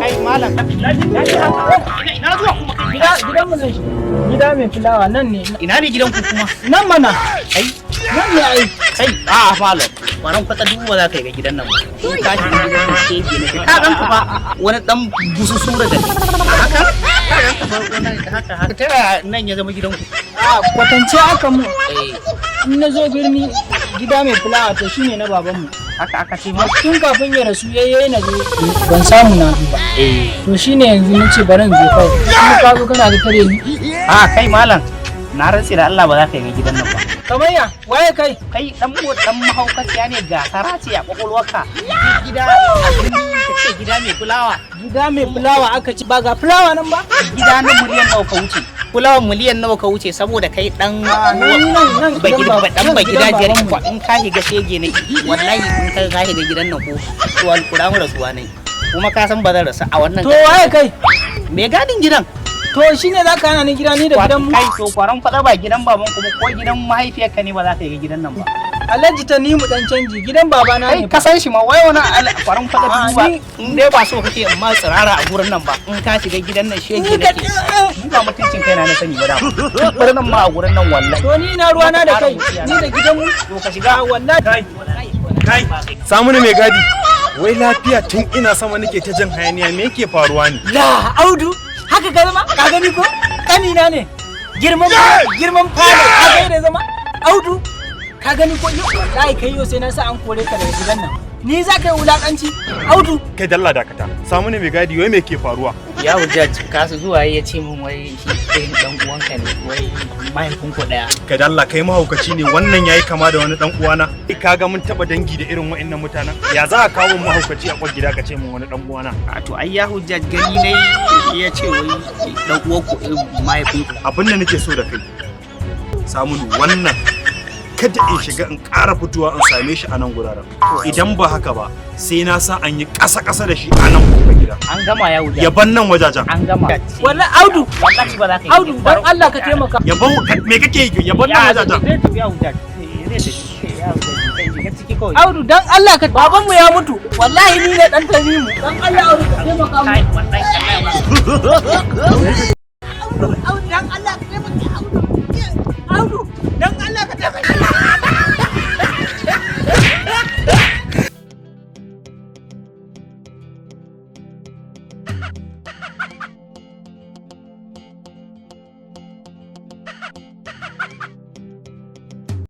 Kai malam. Ina zuwa kuma gidan mu ne. Gida mai fulawa nan ne. Ina ne gidan ku kuma? Nan mana. Kai. Nan ne ai. Kai a malam. Wannan kwata duba za ka yi ga gidan nan ba. Ka shi gidan nan shege ne. Ka ganka fa wani dan bususura da haka. Ka ganka fa wannan haka. Tara nan ya zama gidan ku. Kwatance aka mu. In na zo birni gida mai fulawa to shine na babanmu. Haka aka ce ma. Tun kafin ya rasu yayye na zo ban samu na zo ba. To shine yanzu nace bari in zo kai. Kuma ka zo kana da tare ni. Kai malam. Na rantsi da Allah ba za ka yi gidan nan ba. Kamayya, waye kai? Kai dan mahaukaciya ne ga karace a kwakwalwarka. Gida a birni ka ce gida mai fulawa. Gida mai fulawa aka ci ba ga fulawa nan ba? Gida na miliyan nawa ka wuce? Fulawan miliyan nawa ka wuce saboda kai dan ba gida jari ko in ka higa shege ne. Wallahi in ka higa gidan nan ko to alƙur'an rasuwa ne. Kuma ka san ba zan rasu a wannan. To waye kai? Me gadin gidan? To shine za ka hana ni gida ni da gidan mu. Kai to kwaran fada ba gidan baban kuma ko gidan mahaifiyarka ne ba za ka yi gidan nan ba. Alhaji ta ni mu dan canji gidan babana ne. Ka san shi ma wai wani kwaran fada duba in dai ba so kake in ma tsirara a gurin nan ba in ka shiga gidan nan shege nake. Ni ba mutuncin kaina na sani ba da. Gurin nan ma a gurin nan wallahi. To ni na ruwana da kai ni da gidan mu to ka shiga wallahi. Kai samu ne mai gadi. Wai lafiya tun ina sama nake ta jan hayaniya me yake faruwa ne? La Audu haka ka zama ka gani ko kanina ne girman fara ka ga da zama Audu ka gani ko yau wallahi kai yau sai na sa an kore ka daga gidan nan ni za ka yi wulakanci Audu Kai dalla dakata samu ne mai gadi wai me ke faruwa? Ya hujjaj kasu zuwa ya ce min wai shi dan uwanka ne wai mahaifin ku daya. Kai dalla kai mahaukaci ne wannan yayi kama da wani dan uwana. Kaga mun taba dangi da irin wa'annan mutanen. Ya za ka kawo mahaukaci a kwar gida ka ce min wani dan uwana? To ai ya hujjaj gani ne ya ce wai dan uwan ku mahaifin ku. Abin da nake so da kai samu wannan kada in shiga in ƙara fitowa in same shi a nan guraren. Idan ba haka ba sai na sa an yi ƙasa-ƙasa da shi a nan kuma gida. An gama ya wuce. Yaban nan wajajen. An gama. Wallahi Audu. Wallahi ba za ka yi. Audu dan Allah ka taimaka. Yaban me kake yi? Yaban nan wajajen. Ya wuce. Audu dan Allah ka baban mu ya mutu. Wallahi ni ne dan Tanimu. Dan Allah Audu ka taimaka mu. Wallahi. Audu